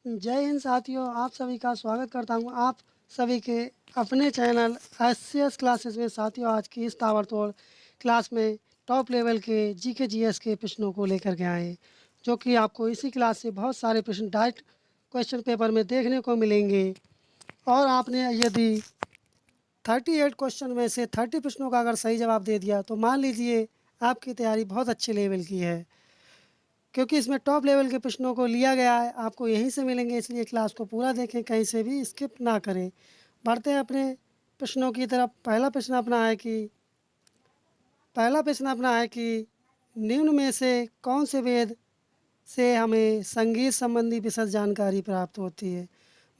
जय हिंद साथियों, आप सभी का स्वागत करता हूं आप सभी के अपने चैनल एस क्लासेस में। साथियों, आज की इस ताबड़तोड़ क्लास में टॉप लेवल के जीके जीएस के प्रश्नों को लेकर के आए, जो कि आपको इसी क्लास से बहुत सारे प्रश्न डायरेक्ट क्वेश्चन पेपर में देखने को मिलेंगे। और आपने यदि 38 क्वेश्चन में से 30 प्रश्नों का अगर सही जवाब दे दिया तो मान लीजिए आपकी तैयारी बहुत अच्छे लेवल की है, क्योंकि इसमें टॉप लेवल के प्रश्नों को लिया गया है, आपको यहीं से मिलेंगे। इसलिए क्लास को पूरा देखें, कहीं से भी स्किप ना करें। बढ़ते हैं अपने प्रश्नों की तरफ। पहला प्रश्न अपना है कि निम्न में से कौन से वेद से हमें संगीत संबंधी विशद जानकारी प्राप्त होती है।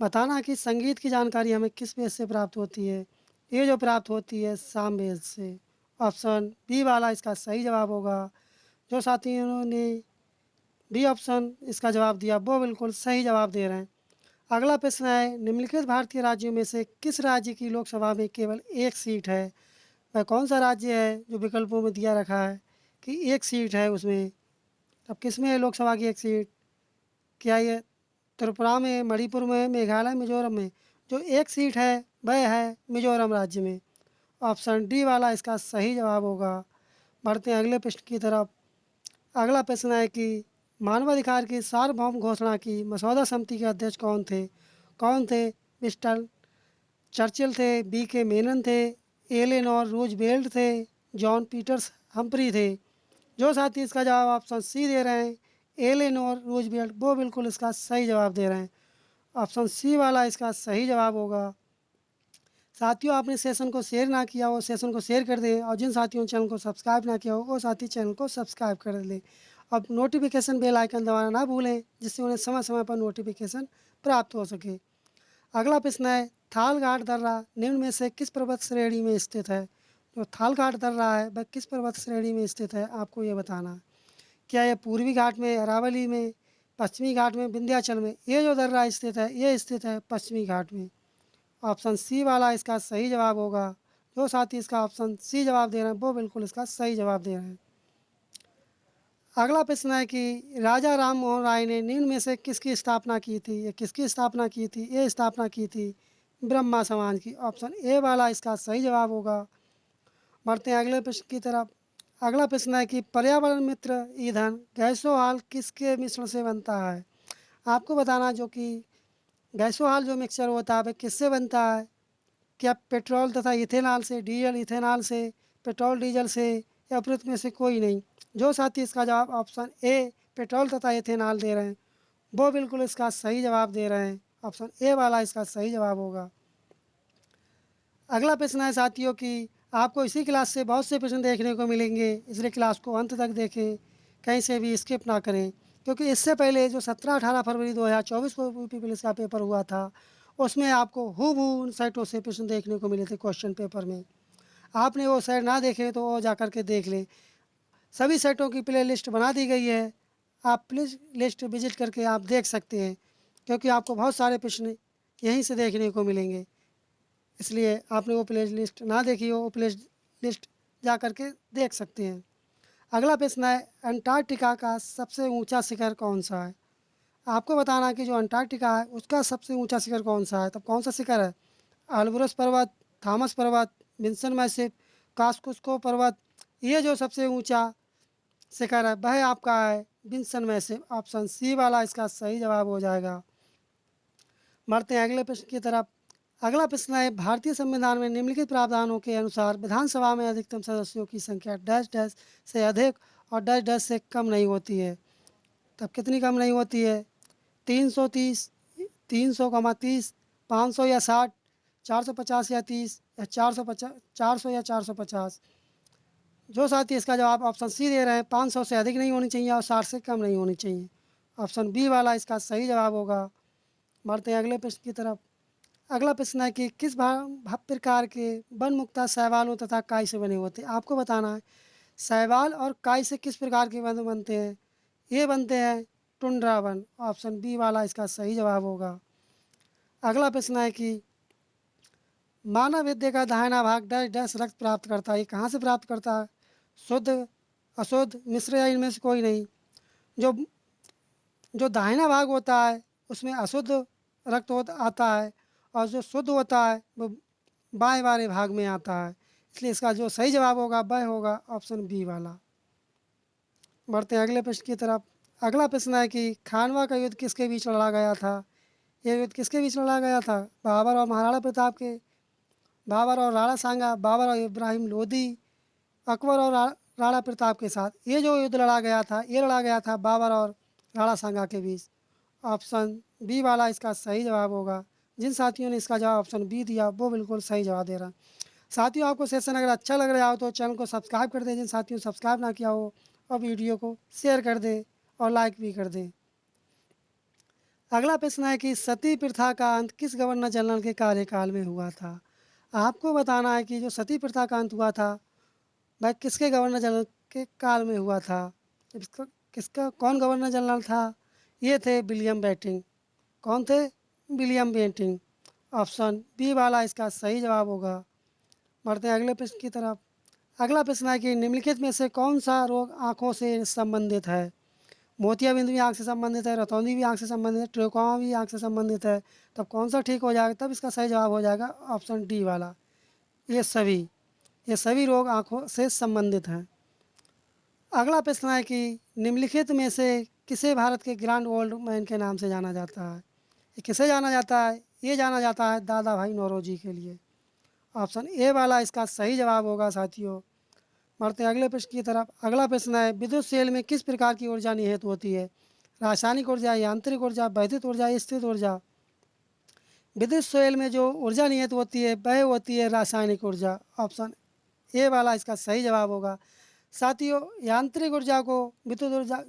बताना कि संगीत की जानकारी हमें किस वेद से प्राप्त होती है। ये जो प्राप्त होती है साम वेद से। ऑप्शन बी वाला इसका सही जवाब होगा। जो साथियों ने बी ऑप्शन इसका जवाब दिया वो बिल्कुल सही जवाब दे रहे हैं। अगला प्रश्न है, निम्नलिखित भारतीय राज्यों में से किस राज्य की लोकसभा में केवल एक सीट है। वह कौन सा राज्य है जो विकल्पों में दिया रखा है कि एक सीट है उसमें। अब किस में है लोकसभा की एक सीट? क्या ये त्रिपुरा में, मणिपुर में, मेघालय, मिजोरम में? जो एक सीट है वह है मिजोरम राज्य में। ऑप्शन डी वाला इसका सही जवाब होगा। बढ़ते हैं अगले प्रश्न की तरफ। अगला प्रश्न है कि मानवाधिकार की सार्वभौम घोषणा की मसौदा समिति के अध्यक्ष कौन थे? मिस्टर चर्चिल थे, बी के मेनन थे, एलेनोर रूजवेल्ट थे, जॉन पीटर्स हम्फ्री थे। जो साथी इसका जवाब ऑप्शन सी दे रहे हैं, एलेनोर रूजवेल्ट, वो बिल्कुल इसका सही जवाब दे रहे हैं। ऑप्शन सी वाला इसका सही जवाब होगा। साथियों, आपने सेशन को शेयर ना किया हो, सेशन को शेयर कर दें, और जिन साथियों ने चैनल को सब्सक्राइब ना किया हो वो साथी चैनल को सब्सक्राइब कर लें। अब नोटिफिकेशन बेल आइकन दबाना ना भूलें, जिससे उन्हें समय समय पर नोटिफिकेशन प्राप्त हो सके। अगला प्रश्न है, थालघाट दर्रा निम्न में से किस पर्वत श्रेणी में स्थित है। जो थालघाट दर्रा है वह किस पर्वत श्रेणी में स्थित है, आपको ये बताना है। क्या ये पूर्वी घाट में, अरावली में, पश्चिमी घाट में, विंध्याचल में? ये जो दर्रा स्थित है ये स्थित है पश्चिमी घाट में। ऑप्शन सी वाला इसका सही जवाब होगा। जो साथी इसका ऑप्शन सी जवाब दे रहे हैं वो बिल्कुल इसका सही जवाब दे रहे हैं। अगला प्रश्न है कि राजा राम मोहन राय ने निम्न में से किसकी स्थापना की थी। ये किसकी स्थापना की थी? ये स्थापना की थी ब्रह्मा समाज की। ऑप्शन ए वाला इसका सही जवाब होगा। बढ़ते हैं अगले प्रश्न की तरफ। अगला प्रश्न है कि पर्यावरण मित्र ईंधन गैसोहाल किसके मिश्रण से बनता है। आपको बताना जो कि गैसोहाल जो मिक्सचर होता है वह किससे बनता है। क्या पेट्रोल तथा इथेनॉल से, डीजल इथेनॉल से, पेट्रोल डीजल से, या उपरोक्त में से कोई नहीं? जो साथी इसका जवाब ऑप्शन ए पेट्रोल तथा इथेनॉल दे रहे हैं वो बिल्कुल इसका सही जवाब दे रहे हैं। ऑप्शन ए वाला इसका सही जवाब होगा। अगला प्रश्न है साथियों कि आपको इसी क्लास से बहुत से प्रश्न देखने को मिलेंगे, इसलिए क्लास को अंत तक देखें, कहीं से भी स्किप ना करें। क्योंकि इससे पहले जो 17-18 फरवरी 2024 को यूपी पुलिस का पेपर हुआ था उसमें आपको हूबहू उन साइटों से प्रश्न देखने को मिले थे क्वेश्चन पेपर में। आपने वो साइट ना देखे तो वो जा कर के देख लें। सभी साइटों की प्ले लिस्ट बना दी गई है, आप प्लीज़ लिस्ट विजिट करके आप देख सकते हैं, क्योंकि आपको बहुत सारे प्रश्न यहीं से देखने को मिलेंगे। इसलिए आपने वो प्ले लिस्ट ना देखी हो, वो प्ले लिस्ट जा कर के देख सकते हैं। अगला प्रश्न है, अंटार्कटिका का सबसे ऊंचा शिखर कौन सा है। आपको बताना है कि जो अंटार्कटिका है उसका सबसे ऊंचा शिखर कौन सा है। तब कौन सा शिखर है? अल्ब्रुस पर्वत, थॉमस पर्वत, विंसन मैसिव, कास्कुस्को पर्वत? ये जो सबसे ऊंचा शिखर है वह आपका है विंसन मैसिव। ऑप्शन सी वाला इसका सही जवाब हो जाएगा। बढ़ते हैं अगले प्रश्न की तरफ। अगला प्रश्न है, भारतीय संविधान में निम्नलिखित प्रावधानों के अनुसार विधानसभा में अधिकतम सदस्यों की संख्या डैश डैश से अधिक और डैश डैश से कम नहीं होती है। तब कितनी कम नहीं होती है? 330, 300, 500 या 60, 450 या 30, या 450, 400 या 450? जो साथी इसका जवाब ऑप्शन सी दे रहे हैं, 500 से अधिक नहीं होनी चाहिए और 60 से कम नहीं होनी चाहिए। ऑप्शन बी वाला इसका सही जवाब होगा। बढ़ते हैं अगले प्रश्न की तरफ। अगला प्रश्न है कि किस प्रकार के वन मुक्ता शैवालों तथा काई से बने होते हैं। आपको बताना है शैवाल और काई से किस प्रकार के वन बनते हैं। ये बनते हैं टुंड्रा वन। ऑप्शन बी वाला इसका सही जवाब होगा। अगला प्रश्न है कि मानव विद्या का दाहिना भाग डैश डैश रक्त प्राप्त करता है। ये कहाँ से प्राप्त करता है? शुद्ध, अशुद्ध, मिश्र या इनमें से कोई नहीं? जो जो दाहिना भाग होता है उसमें अशुद्ध रक्त आता है और जो शुद्ध होता है वो बाएं वाले भाग में आता है। इसलिए इसका जो सही जवाब होगा वह होगा ऑप्शन बी वाला। बढ़ते हैं अगले प्रश्न की तरफ। अगला प्रश्न है कि खानवा का युद्ध किसके बीच लड़ा गया था? यह युद्ध किसके बीच लड़ा गया था? बाबर और महाराणा प्रताप के, बाबर और राणा सांगा, बाबर और इब्राहिम लोदी, अकबर और राणा प्रताप के साथ। ये जो युद्ध लड़ा गया था ये लड़ा गया था बाबर और राणा सांगा के बीच। ऑप्शन बी वाला इसका सही जवाब होगा। जिन साथियों ने इसका जवाब ऑप्शन बी दिया वो बिल्कुल सही जवाब दे रहा। साथियों आपको सेशन अगर अच्छा लग रहा हो तो चैनल को सब्सक्राइब कर दें, जिन साथियों ने सब्सक्राइब ना किया हो, और वीडियो को शेयर कर दें और लाइक भी कर दें। अगला प्रश्न है कि सती प्रथा का अंत किस गवर्नर जनरल के कार्यकाल में हुआ था? आपको बताना है कि जो सती प्रथा का अंत हुआ था वह किसके गवर्नर जनरल के काल में हुआ था। इसका किसका कौन गवर्नर जनरल था? ये थे विलियम बेंटिंक। कौन थे? William Bentinck. ऑप्शन बी वाला इसका सही जवाब होगा। बढ़ते हैं अगले प्रश्न की तरफ। अगला प्रश्न है कि निम्नलिखित में से कौन सा रोग आँखों से संबंधित है? मोतियाबिंद भी आँख से संबंधित है, रतौंधी भी आँख से संबंधित है, ट्रेकोमा भी आँख से संबंधित है। तब कौन सा ठीक हो जाएगा? तब इसका सही जवाब हो जाएगा ऑप्शन डी वाला। ये सभी रोग आँखों से संबंधित हैं। अगला प्रश्न है कि निम्नलिखित में से किसे भारत के ग्रैंड ओल्ड मैन के नाम से जाना जाता है? ये किसे जाना जाता है? ये जाना जाता है दादा भाई नौरोजी के लिए। ऑप्शन ए वाला इसका सही जवाब होगा साथियों। बढ़ते हैं अगले प्रश्न की तरफ। अगला प्रश्न है विद्युत सेल में किस प्रकार की ऊर्जा निहित होती है? रासायनिक ऊर्जा, यांत्रिक ऊर्जा, वैद्युत ऊर्जा, स्थिर ऊर्जा। विद्युत सेल में जो ऊर्जा निहित होती है वह होती है रासायनिक ऊर्जा। ऑप्शन ए वाला इसका सही जवाब होगा। साथियों यांत्रिक ऊर्जा को विद्युत ऊर्जा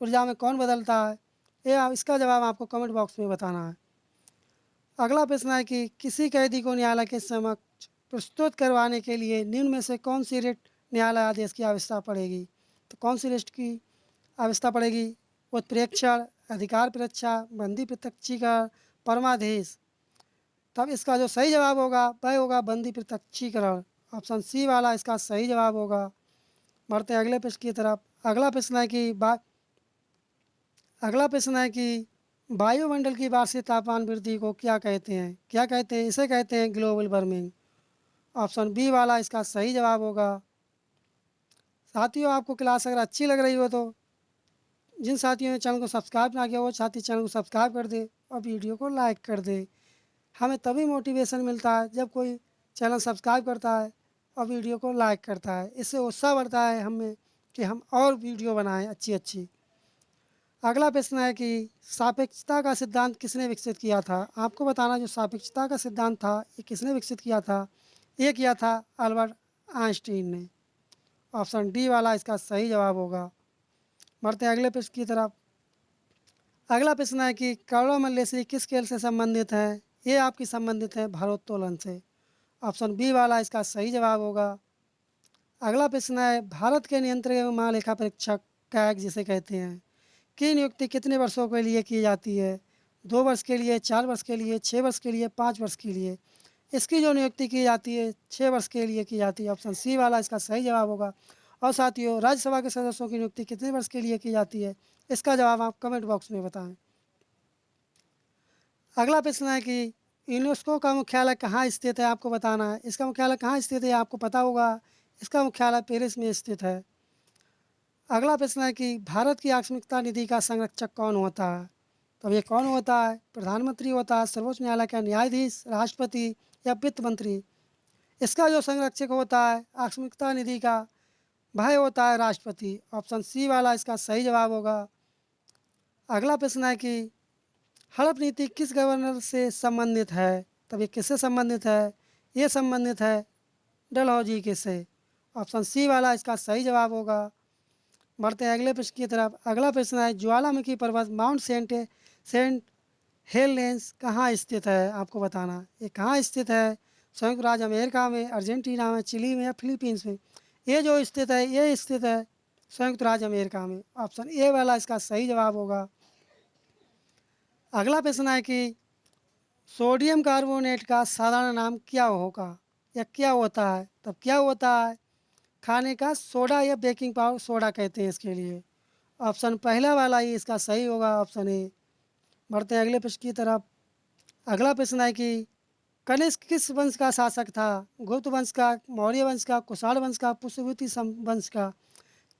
ऊर्जा में कौन बदलता है? ये इसका जवाब आपको कमेंट बॉक्स में बताना है। अगला प्रश्न है कि किसी कैदी को न्यायालय के समक्ष प्रस्तुत करवाने के लिए निम्न में से कौन सी रिट न्यायालय आदेश की आवश्यकता पड़ेगी? तो कौन सी रिट की आवश्यकता पड़ेगी? उत्प्रेक्षण, अधिकार परीक्षा, बंदी प्रत्यक्षीकरण, परमादेश। तब इसका जो सही जवाब होगा वह होगा बंदी प्रत्यक्षीकरण। ऑप्शन सी वाला इसका सही जवाब होगा। बढ़ते हैं अगले प्रश्न की तरफ। अगला प्रश्न है कि वायुमंडल की वार्षिक तापमान वृद्धि को क्या कहते हैं? क्या कहते हैं? इसे कहते हैं ग्लोबल वार्मिंग। ऑप्शन बी वाला इसका सही जवाब होगा। साथियों आपको क्लास अगर अच्छी लग रही हो तो जिन साथियों ने चैनल को सब्सक्राइब ना किया वो साथी चैनल को सब्सक्राइब कर दे और वीडियो को लाइक कर दे। हमें तभी मोटिवेशन मिलता है जब कोई चैनल सब्सक्राइब करता है और वीडियो को लाइक करता है। इससे उत्साह बढ़ता है हमें कि हम और वीडियो बनाएं अच्छी अच्छी। अगला प्रश्न है कि सापेक्षता का सिद्धांत किसने विकसित किया था? आपको बताना जो सापेक्षता का सिद्धांत था ये किसने विकसित किया था? ये किया था अल्बर्ट आइंस्टीन ने। ऑप्शन डी वाला इसका सही जवाब होगा। बढ़ते हैं अगले प्रश्न की तरफ। अगला प्रश्न है कि करोड़ों मल्लेश्वरी किस खेल से संबंधित है? ये आपकी संबंधित है भारोत्तोलन से। ऑप्शन बी वाला इसका सही जवाब होगा। अगला प्रश्न है भारत के नियंत्रक एवं महालेखा परीक्षक कैग जिसे कहते हैं की नियुक्ति कितने वर्षों के लिए की जाती है? 2 वर्ष के लिए, 4 वर्ष के लिए, 6 वर्ष के लिए, 5 वर्ष के लिए। इसकी जो नियुक्ति की जाती है 6 वर्ष के लिए की जाती है। ऑप्शन सी वाला इसका सही जवाब होगा। और साथियों राज्यसभा के सदस्यों की नियुक्ति कितने वर्ष के लिए की जाती है? इसका जवाब आप कमेंट बॉक्स में बताएं। अगला प्रश्न है कि यूनेस्को का मुख्यालय कहाँ स्थित है? आपको बताना है। इसका मुख्यालय कहाँ स्थित है आपको पता होगा। इसका मुख्यालय पेरिस में स्थित है। अगला प्रश्न है कि भारत की आकस्मिकता निधि का संरक्षक कौन होता है? तो ये कौन होता है? प्रधानमंत्री होता है, सर्वोच्च न्यायालय का न्यायाधीश, राष्ट्रपति या वित्त मंत्री। इसका जो संरक्षक होता है आकस्मिकता निधि का वह होता है राष्ट्रपति। ऑप्शन सी वाला इसका सही जवाब होगा। अगला प्रश्न है कि हड़प नीति किस गवर्नर से संबंधित है? तब ये किससे संबंधित है? ये संबंधित है डलहौजी के से। ऑप्शन सी वाला इसका सही जवाब होगा। बढ़ते हैं अगले प्रश्न की तरफ। अगला प्रश्न है ज्वालामुखी पर्वत माउंट सेंट हेलेंस कहाँ स्थित है? आपको बताना ये कहाँ स्थित है। संयुक्त राज्य अमेरिका में, अर्जेंटीना में, चिली में या फिलीपींस में। ये जो स्थित है ये स्थित है संयुक्त राज्य अमेरिका में। ऑप्शन ए वाला इसका सही जवाब होगा। अगला प्रश्न है कि सोडियम कार्बोनेट का साधारण नाम क्या होगा या क्या होता है? तब क्या होता है? खाने का सोडा या बेकिंग पाउडर सोडा कहते हैं इसके लिए। ऑप्शन पहला वाला ही इसका सही होगा, ऑप्शन ए। बढ़ते हैं अगले प्रश्न की तरफ। अगला प्रश्न है कि कनिष्क किस वंश का शासक था? गुप्त वंश का, मौर्य वंश का, कुषाण वंश का, पुष्यभूति वंश का?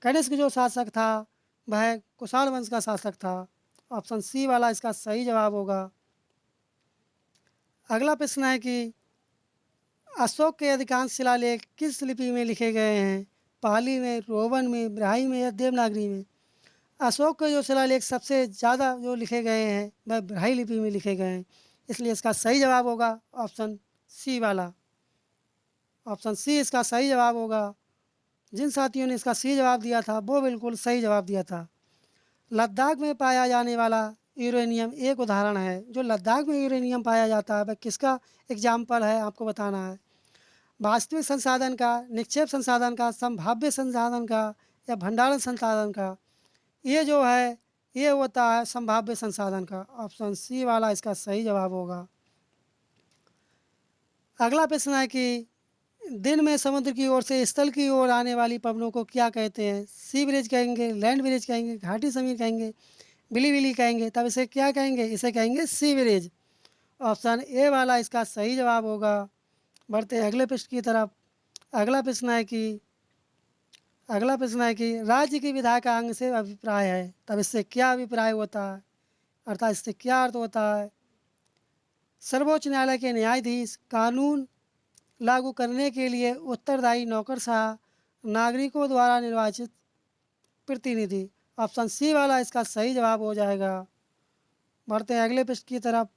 कनिष्क जो शासक था वह कुषाण वंश का शासक था। ऑप्शन सी वाला इसका सही जवाब होगा। अगला प्रश्न है कि अशोक के अधिकांश शिलालेख किस लिपि में लिखे गए हैं? पाली में, रोमन में, ब्राह्मी में या देवनागरी में? अशोक के जो शिलालेख सबसे ज़्यादा जो लिखे गए हैं वह ब्राह्मी लिपि में लिखे गए हैं, इसलिए इसका सही जवाब होगा ऑप्शन सी वाला। ऑप्शन सी इसका सही जवाब होगा। जिन साथियों ने इसका सही जवाब दिया था वो बिल्कुल सही जवाब दिया था। लद्दाख में पाया जाने वाला यूरेनियम एक उदाहरण है। जो लद्दाख में यूरेनियम पाया जाता है वह किसका एग्जाम्पल है आपको बताना है। वास्तविक संसाधन का, निक्षेप संसाधन का, संभाव्य संसाधन का या भंडारण संसाधन का? ये जो है ये होता है संभाव्य संसाधन का। ऑप्शन सी वाला इसका सही जवाब होगा। अगला प्रश्न है कि दिन में समुद्र की ओर से स्थल की ओर आने वाली पवनों को क्या कहते हैं? सी ब्रिज कहेंगे, लैंड ब्रिज कहेंगे, घाटी समीर कहेंगे, बिली बिली कहेंगे? तब इसे क्या कहेंगे? इसे कहेंगे सी ब्रिज। ऑप्शन ए वाला इसका सही जवाब होगा। बढ़ते हैं अगले प्रश्न की तरफ। अगला प्रश्न है कि अगला प्रश्न है कि राज्य की विधायक अंग से अभिप्राय है, तब इससे क्या अभिप्राय होता है, अर्थात इससे क्या अर्थ होता है? सर्वोच्च न्यायालय के न्यायाधीश, कानून लागू करने के लिए उत्तरदायी नौकरशाह, नागरिकों द्वारा निर्वाचित प्रतिनिधि? ऑप्शन सी वाला इसका सही जवाब हो जाएगा। बढ़ते हैं अगले प्रश्न की तरफ।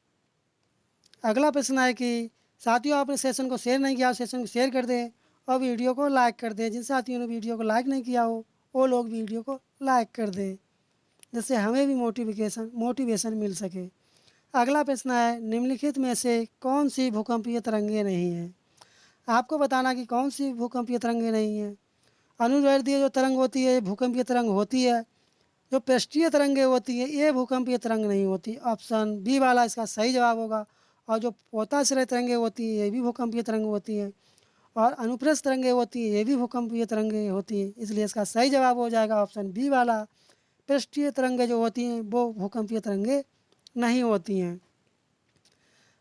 अगला प्रश्न है कि साथियों आपने सेशन को शेयर नहीं किया, सेशन को शेयर कर दें और वीडियो को लाइक कर दें। जिन साथियों ने वीडियो को लाइक नहीं किया हो वो लोग वीडियो को लाइक कर दें, जिससे हमें भी मोटिवेशन मिल सके। अगला प्रश्न है निम्नलिखित में से कौन सी भूकंपीय तरंगें नहीं हैं? आपको बताना कि कौन सी भूकंपीय तरंगें नहीं हैं। अनुदैर्ध्य जो तरंग होती है ये भूकंपीय तरंग होती है। जो पृष्ठीय तरंगें होती हैं ये भूकंपीय तरंग नहीं होती। ऑप्शन बी वाला इसका सही जवाब होगा। और जो पोताश्रय तरंगें होती हैं ये भी भूकंपीय तरंग होती हैं, और अनुप्रस्थ तरंगें होती हैं ये भी भूकंपीय तरंगें होती हैं, इसलिए इसका सही जवाब हो जाएगा ऑप्शन बी वाला। पृष्ठीय तरंगें जो होती हैं वो भूकंपीय तरंगें नहीं होती हैं।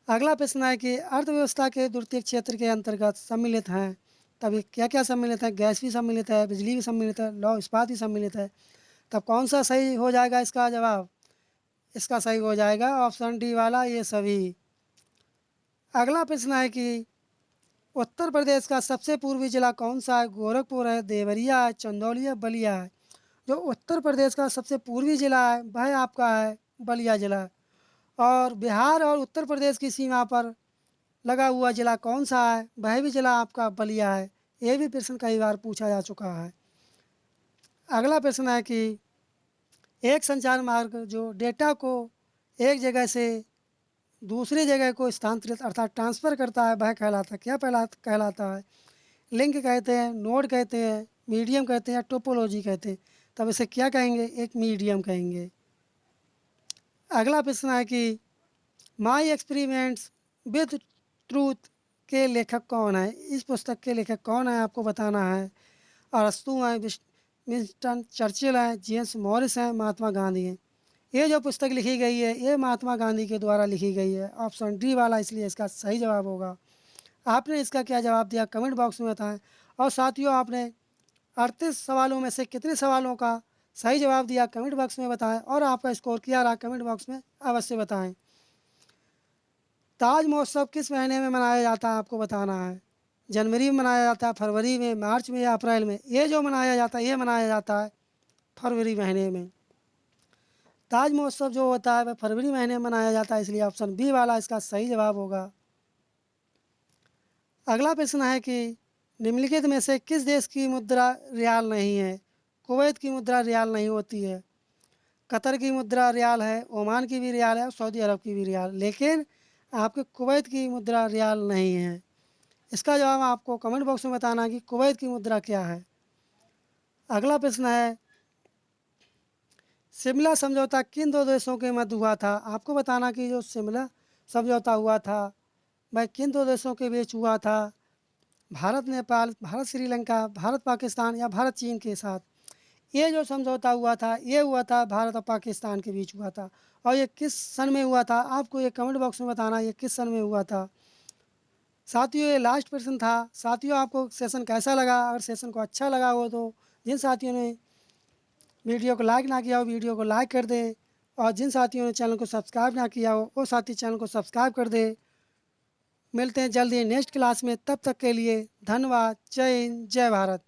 अगला प्रश्न है कि अर्थव्यवस्था के द्वितीय क्षेत्र के अंतर्गत सम्मिलित हैं, तभी क्या क्या सम्मिलित है? गैस भी सम्मिलित है, बिजली भी सम्मिलित है, लौह इस्पात भी सम्मिलित है। तब कौन सा सही हो जाएगा इसका जवाब? इसका सही हो जाएगा ऑप्शन डी वाला, ये सभी। अगला प्रश्न है कि उत्तर प्रदेश का सबसे पूर्वी जिला कौन सा है? गोरखपुर है, देवरिया है, चंदौली है, बलिया है? जो उत्तर प्रदेश का सबसे पूर्वी जिला है वह आपका है बलिया जिला। और बिहार और उत्तर प्रदेश की सीमा पर लगा हुआ जिला कौन सा है? वह भी जिला आपका बलिया है। ये भी प्रश्न कई बार पूछा जा चुका है। अगला प्रश्न है कि एक संचार मार्ग जो डेटा को एक जगह से दूसरी जगह को स्थानांतरित अर्थात ट्रांसफ़र करता है वह कहलाता है? लिंक कहते हैं, नोड कहते हैं, मीडियम कहते हैं या टोपोलॉजी कहते हैं? तब इसे क्या कहेंगे? एक मीडियम कहेंगे। अगला प्रश्न है कि माई एक्सपेरिमेंट्स विद ट्रूथ के लेखक कौन है? इस पुस्तक के लेखक कौन है आपको बताना है। अरस्तू हैं, विंस्टन चर्चिल हैं, जेम्स मॉरिस हैं, महात्मा गांधी हैं? ये जो पुस्तक लिखी गई है ये महात्मा गांधी के द्वारा लिखी गई है। ऑप्शन डी वाला इसलिए इसका सही जवाब होगा। आपने इसका क्या जवाब दिया कमेंट बॉक्स में बताएं। और साथियों आपने 38 सवालों में से कितने सवालों का सही जवाब दिया कमेंट बॉक्स में बताएं, और आपका स्कोर क्या रहा कमेंट बॉक्स में अवश्य बताएं। ताज महोत्सव किस महीने में मनाया जाता है आपको बताना है। जनवरी में मनाया जाता है, फरवरी में, मार्च में या अप्रैल में? ये जो मनाया जाता है ये मनाया जाता है फरवरी महीने में। ताज महोत्सव जो होता है वह फरवरी महीने में मनाया जाता है, इसलिए ऑप्शन बी वाला इसका सही जवाब होगा। अगला प्रश्न है कि निम्नलिखित में से किस देश की मुद्रा रियाल नहीं है? कुवैत की मुद्रा रियाल नहीं होती है, कतर की मुद्रा रियाल है, ओमान की भी रियाल है और सऊदी अरब की भी रियाल, लेकिन आपके कुवैत की मुद्रा रियाल नहीं है। इसका जवाब आपको कमेंट बॉक्स में बताना कि कुवैत की मुद्रा क्या है। अगला प्रश्न है शिमला समझौता किन दो देशों के मध्य हुआ था? आपको बताना कि जो शिमला समझौता हुआ था वह किन दो देशों के बीच हुआ था? भारत नेपाल, भारत श्रीलंका, भारत पाकिस्तान या भारत चीन के साथ? ये जो समझौता हुआ था, ये हुआ था भारत और पाकिस्तान के बीच हुआ था। और ये किस सन में हुआ था, आपको ये कमेंट बॉक्स में बताना ये किस सन में हुआ था। साथियों ये लास्ट प्रश्न था। साथियों आपको सेशन कैसा लगा? अगर सेशन को अच्छा लगा हो तो जिन साथियों ने वीडियो को लाइक ना किया हो, वीडियो को लाइक कर दें। और जिन साथियों ने चैनल को सब्सक्राइब ना किया हो, वो साथी चैनल को सब्सक्राइब कर दें। मिलते हैं जल्दी नेक्स्ट क्लास में, तब तक के लिए धन्यवाद। जय हिंद, जय भारत।